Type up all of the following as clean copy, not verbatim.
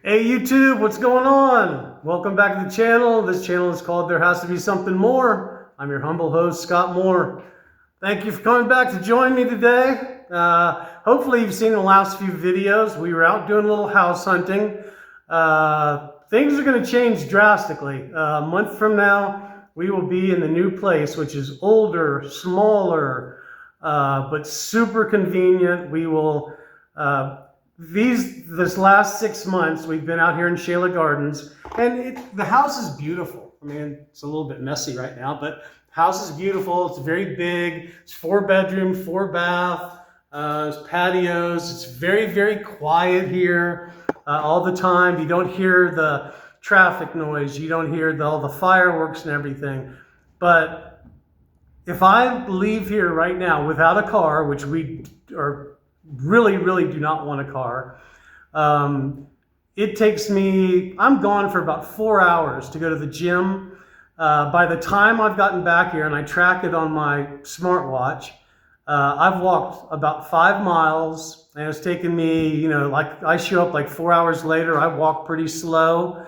Hey YouTube, what's going on? Welcome back to the channel. This channel is called There Has to Be Something More. I'm your humble host, Scott Moore. Thank you for coming back to join me today. Hopefully you've seen the last few videos. We were out doing a little house hunting. Things are going to change drastically. A month from now, we will be in the new place, which is older, smaller, but super convenient. We will this last 6 months, we've been out here in Shayla Gardens, and the house is beautiful. I mean, it's a little bit messy right now, but the house is beautiful. It's very big. It's 4-bedroom, 4-bath. There's patios. It's very, very quiet here all the time. You don't hear the traffic noise. You don't hear all the fireworks and everything. But if I leave here right now without a car, which we are really do not want a car. It takes me, I'm gone for about 4 hours to go to the gym. By the time I've gotten back here, and I track it on my smartwatch, I've walked about 5 miles, and it's taken me, like I show up like 4 hours later. I walk pretty slow.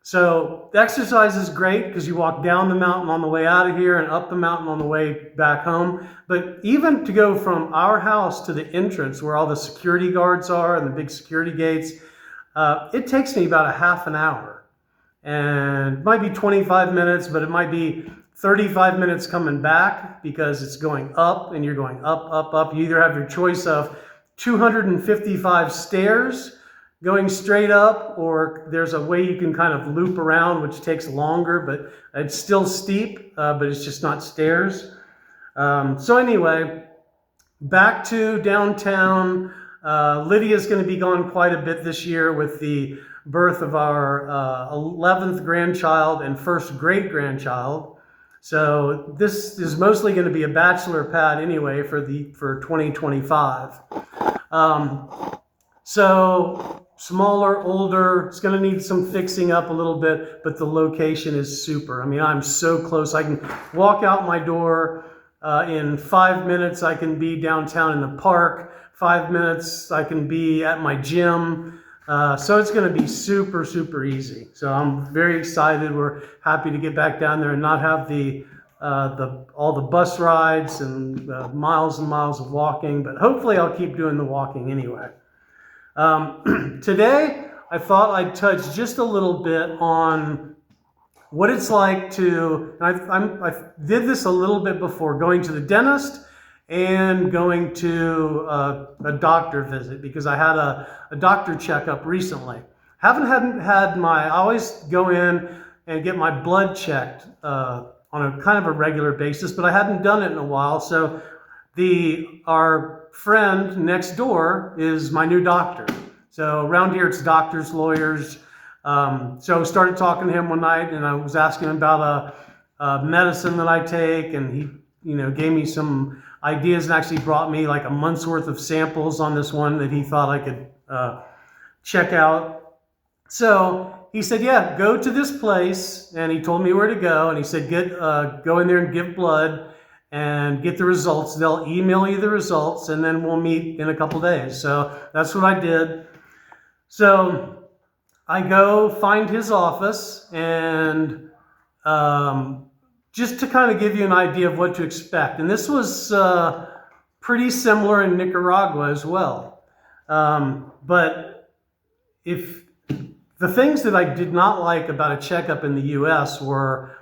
So the exercise is great because you walk down the mountain on the way out of here and up the mountain on the way back home. But even to go from our house to the entrance where all the security guards are and the big security gates, it takes me about a half an hour. And it might be 25 minutes, but it might be 35 minutes coming back because it's going up and you're going up. You either have your choice of 255 stairs going straight up, or there's a way you can kind of loop around, which takes longer, but it's still steep, but it's just not stairs. So anyway, back to downtown. Lydia's going to be gone quite a bit this year with the birth of our 11th grandchild and first great-grandchild. So this is mostly going to be a bachelor pad anyway for 2025. So smaller, older, it's going to need some fixing up a little bit, but the location is super. I mean, I'm so close. I can walk out my door in 5 minutes. I can be downtown in the park. 5 minutes, I can be at my gym. So it's going to be super easy. So I'm very excited. We're happy to get back down there and not have all the bus rides and miles and miles of walking, but hopefully I'll keep doing the walking anyway. Today, I thought I'd touch just a little bit on what it's like to, I did this a little bit before, going to the dentist and going to a doctor visit, because I had a doctor checkup recently. Hadn't had I always go in and get my blood checked on a kind of a regular basis, but I hadn't done it in a while. So our friend next door is my new doctor. So around here it's doctors, lawyers. So I started talking to him one night, and I was asking him about a medicine that I take, and he gave me some ideas and actually brought me like a month's worth of samples on this one that he thought I could check out. So he said, yeah, go to this place, and he told me where to go, and he said, go in there and give blood and get the results. They'll email you the results, and then we'll meet in a couple days. So that's what I did. So I go find his office, and just to kind of give you an idea of what to expect. And this was pretty similar in Nicaragua as well. But if the things that I did not like about a checkup in the U.S. were,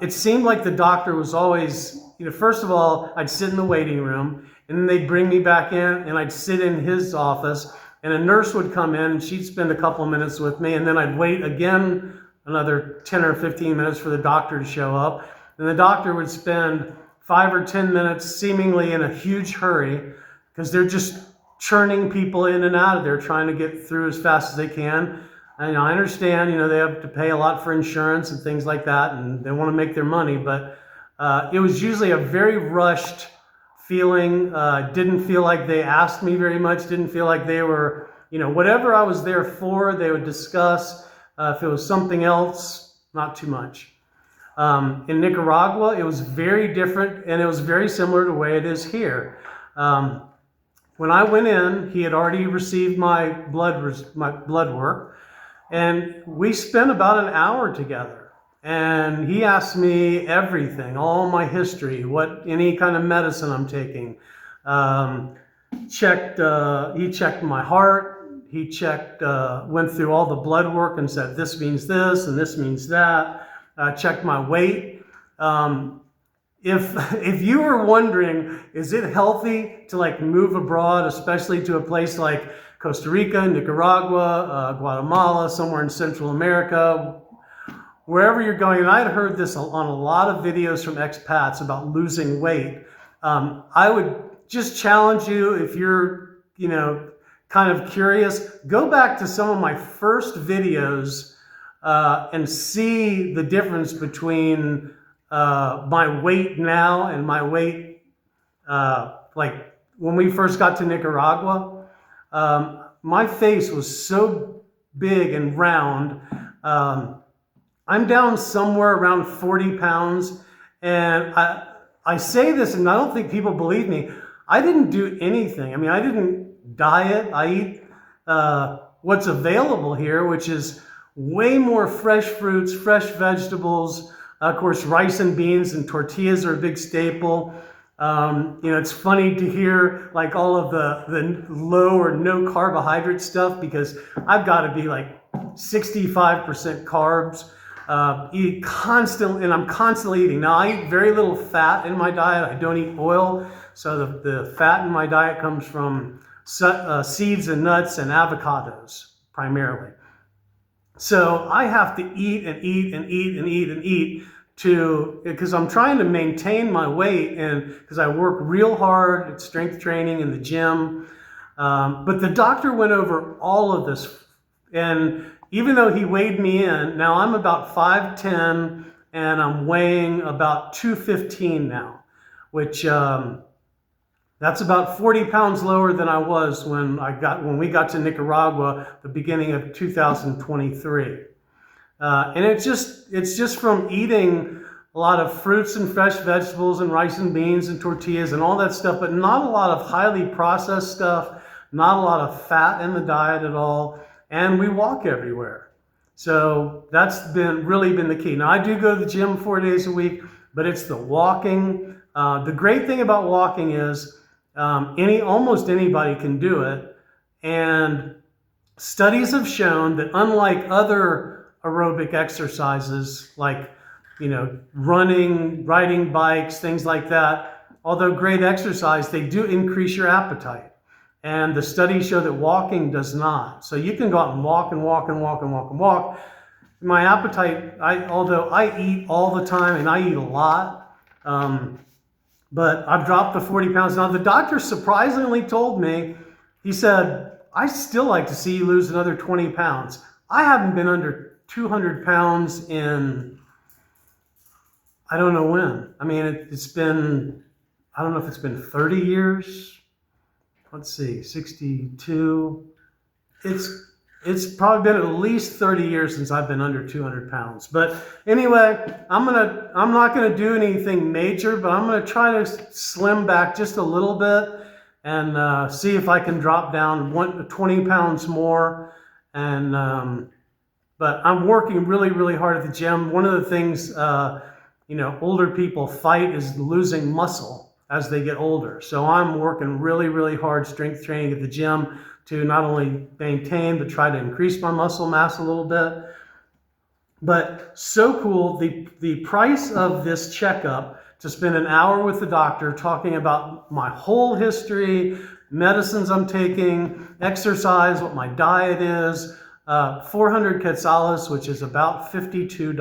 it seemed like the doctor was always, first of all, I'd sit in the waiting room, and then they'd bring me back in, and I'd sit in his office, and a nurse would come in, and she'd spend a couple of minutes with me, and then I'd wait again another 10 or 15 minutes for the doctor to show up. And the doctor would spend 5 or 10 minutes seemingly in a huge hurry, because they're just churning people in and out of there, trying to get through as fast as they can. And I understand, they have to pay a lot for insurance and things like that, and they want to make their money, but it was usually a very rushed feeling. Didn't feel like they asked me very much, didn't feel like they were, whatever I was there for, they would discuss. If it was something else, not too much. In Nicaragua, it was very different, and it was very similar to the way it is here. when I went in, he had already received my blood work, and we spent about an hour together. And he asked me everything, all my history, any kind of medicine I'm taking. He checked my heart. He went through all the blood work and said, this means this and this means that. Checked my weight. If you were wondering, is it healthy to like move abroad, especially to a place like Costa Rica, Nicaragua, Guatemala, somewhere in Central America, wherever you're going, and I'd heard this on a lot of videos from expats about losing weight. I would just challenge you, if you're, kind of curious, go back to some of my first videos and see the difference between my weight now and my weight like when we first got to Nicaragua. My face was so big and round. I'm down somewhere around 40 pounds, and I say this and I don't think people believe me. I didn't do anything. I mean, I didn't diet. I eat what's available here, which is way more fresh fruits, fresh vegetables. Of course, rice and beans and tortillas are a big staple. It's funny to hear like all of the low or no carbohydrate stuff, because I've got to be like 65% carbs. Eat constantly, and I'm constantly eating. Now, I eat very little fat in my diet. I don't eat oil, so the fat in my diet comes from seeds and nuts and avocados primarily. So I have to eat and eat and eat and eat and eat because I'm trying to maintain my weight, and because I work real hard at strength training in the gym. But the doctor went over all of this, and even though he weighed me in, now I'm about 5'10", and I'm weighing about 215 now, which that's about 40 pounds lower than I was when we got to Nicaragua, the beginning of 2023. And it's just from eating a lot of fruits and fresh vegetables and rice and beans and tortillas and all that stuff, but not a lot of highly processed stuff, not a lot of fat in the diet at all. And we walk everywhere. So that's really been the key. Now, I do go to the gym 4 days a week, but it's the walking. The great thing about walking is almost anybody can do it. And studies have shown that unlike other aerobic exercises like, running, riding bikes, things like that, although great exercise, they do increase your appetite. And the studies show that walking does not. So you can go out and walk and walk and walk and walk and walk. My appetite, although I eat all the time and I eat a lot, but I've dropped the 40 pounds. Now, the doctor surprisingly told me, he said, I still like to see you lose another 20 pounds. I haven't been under 200 pounds in, I don't know when. I mean, it's been, I don't know if it's been 30 years. Let's see, 62. It's probably been at least 30 years since I've been under 200 pounds. But anyway, I'm not gonna do anything major, but I'm gonna try to slim back just a little bit and see if I can drop down 20 pounds more. And but I'm working really, really hard at the gym. One of the things older people fight is losing muscle as they get older. So I'm working really, really hard strength training at the gym to not only maintain, but try to increase my muscle mass a little bit. But so cool, the price of this checkup, to spend an hour with the doctor talking about my whole history, medicines I'm taking, exercise, what my diet is, 400 quetzales, which is about $52.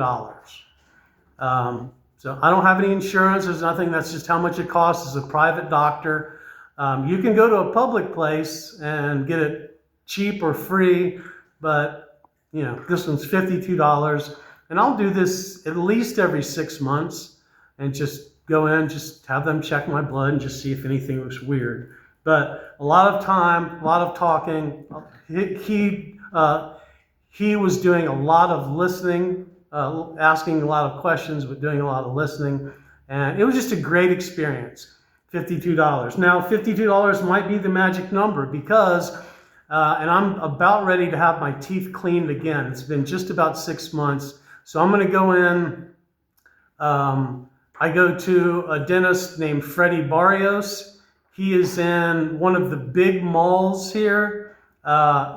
So I don't have any insurance. There's nothing. That's just how much it costs as a private doctor. You can go to a public place and get it cheap or free, but this one's $52. And I'll do this at least every 6 months and just go in, just have them check my blood and just see if anything looks weird. But a lot of time, a lot of talking. He was doing a lot of listening, asking a lot of questions, but doing a lot of listening. And it was just a great experience. $52. Now, $52 might be the magic number because, and I'm about ready to have my teeth cleaned again. It's been just about 6 months. So I'm going to go in. I go to a dentist named Freddie Barrios. He is in one of the big malls here.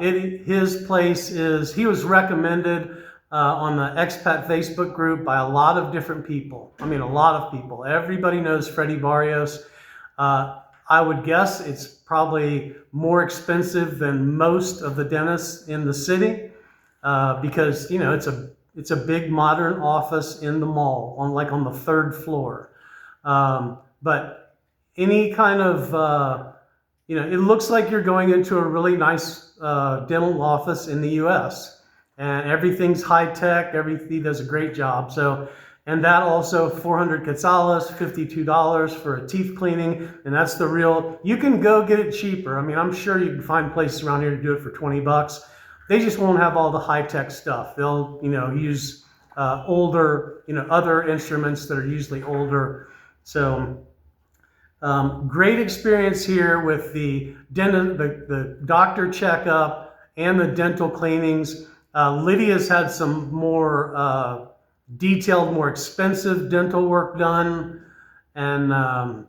His place is, he was recommended on the expat Facebook group by a lot of different people. I mean, a lot of people. Everybody knows Freddie Barrios. I would guess it's probably more expensive than most of the dentists in the city because, you know, it's a big modern office in the mall on the third floor. But any kind of, you know, it looks like you're going into a really nice dental office in the US, and everything's high tech. He does a great job. So, and that also 400 quetzales, $52 for a teeth cleaning. And that's the real, you can go get it cheaper. I mean, I'm sure you can find places around here to do it for 20 bucks. They just won't have all the high tech stuff. They'll, you know, use older, you know, other instruments that are usually older. So, great experience here with the doctor checkup and the dental cleanings. Lydia's had some more detailed, more expensive dental work done, and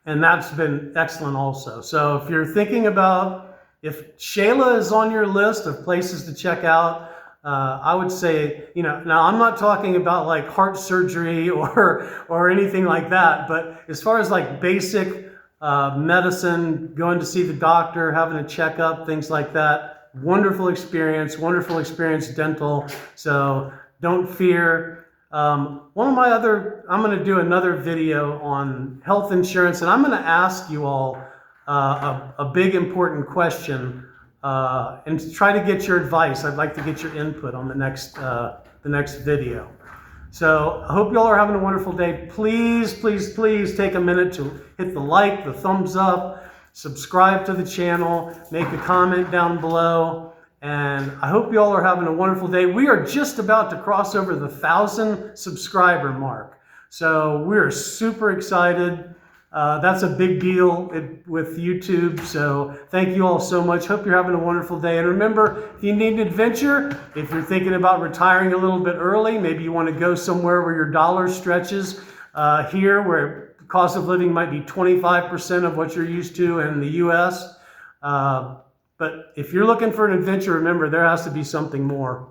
that's been excellent also. So if you're thinking about, if Shayla is on your list of places to check out, I would say, you know, now I'm not talking about like heart surgery or anything like that, but as far as like basic medicine, going to see the doctor, having a checkup, things like that, wonderful experience dental. So don't fear. I'm going to do another video on health insurance, and I'm going to ask you all a big important question. And to try to get your advice. I'd like to get your input on the next video. So I hope you all are having a wonderful day. Please, please, please take a minute to hit the like, the thumbs up, subscribe to the channel, make a comment down below. And I hope you all are having a wonderful day. We are just about to cross over the 1,000 subscriber mark. So we're super excited. That's a big deal with YouTube. So thank you all so much. Hope you're having a wonderful day. And remember, if you need an adventure, if you're thinking about retiring a little bit early, maybe you want to go somewhere where your dollar stretches here, where the cost of living might be 25% of what you're used to in the US. But if you're looking for an adventure, remember, there has to be something more.